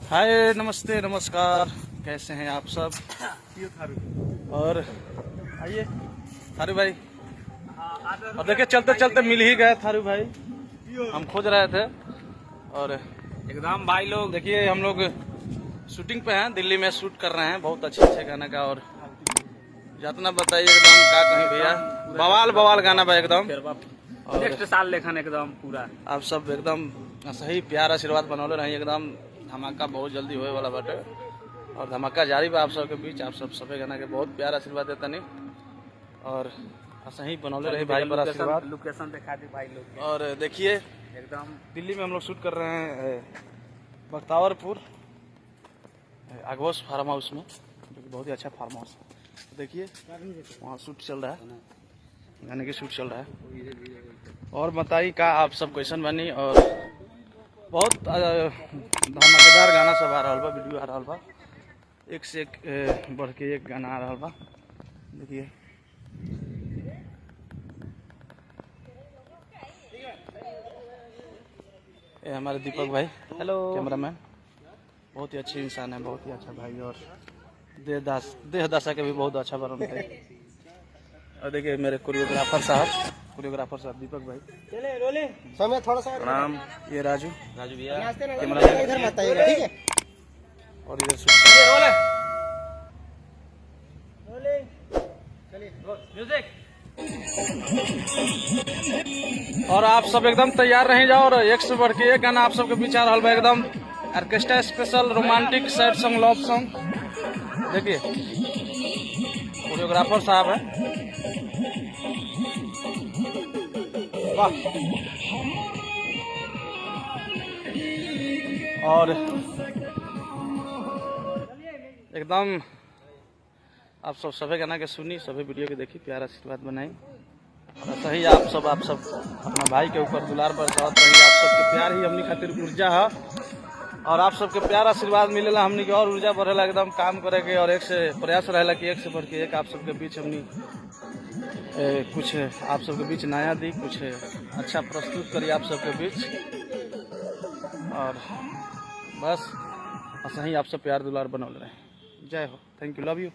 हाय, नमस्ते, नमस्कार। कैसे हैं आप सब? और आइए थारू भाई। और देखिए, चलते चलते मिल ही गए थारू भाई। हम खोज रहे थे और एकदम भाई लोग देखिए, हम लोग शूटिंग पे हैं, दिल्ली में शूट कर रहे हैं बहुत अच्छे गाने का। और जितना बताइए एकदम का कहीं भैया, बवाल बवाल गाना भाई एकदम। और नेक्स्ट साल लेखन एकदम पूरा आप सब एकदम सही प्यार आशीर्वाद बनौले रही। एकदम धमाका बहुत जल्दी होए वाला बाटे और धमाका जारी बा आप सबके बीच। आप सब सफे गाना के बहुत प्यार आशीर्वाद देता नहीं और सही बनौले रही भाई पर आशीर्वाद। लोकेशन दिखा दी भाई लोग और देखिए, एकदम दिल्ली में हम लोग शूट कर रहे हैं बख्तावरपुर आगोश फार्म हाउस में, जो कि बहुत ही अच्छा फार्म हाउस है। तो देखिए, वहाँ शूट चल रहा है, गाने की शूट चल रहा है। और बताइए का आप सब क्वेश्चन बनी और बहुत धमाकेदार गाना सब आ रहा बा, वीडियो आ रहा बा, एक से एक बढ़ के एक गाना आ रहा बा। देखिए, ये हमारे दीपक भाई, हेलो कैमरामैन, बहुत ही अच्छे इंसान है, बहुत ही अच्छा भाई। और देहदासा के भी बहुत अच्छा बनाते हैं। और देखिए मेरे कोरियोग्राफर साहब दीपक भाई। चले रोले समय थोड़ा सा प्रणाम। ये राजू भैया कैमरामैन, इधर मत आइएगा, ठीक है? और इधर शूट रोले रोले चलिए म्यूजिक। और आप सब एकदम तैयार रह जाओ। और एक से बढ़ के एक गाना आप सबके बीच आ रहा बा, एकदम orchestra special romantic sad song, love song. देखिए, कोरियोग्राफर साहब है, वाह। और एकदम आप सब सभी गाना के सुनी, सभी वीडियो के देखी, प्यार आशीर्वाद बनाई। और सही आप सब अपना भाई के ऊपर दुलार बरसात रही। आप सबके प्यार ही हमनी खातिर ऊर्जा है और आप सबके प्यार आशीर्वाद मिलेला हमनी के और ऊर्जा बढ़ेला एकदम काम करे के। और एक से प्रयास रहेला कि एक से बढ़ के एक आप सबके बीच हमनी कुछ आप सबके बीच नया दी, कुछ अच्छा प्रस्तुत करी आप सबके बीच। और बस ऐसा ही आप सब प्यार दुलार बनौले रहे। जय हो, थैंक यू, लव यू।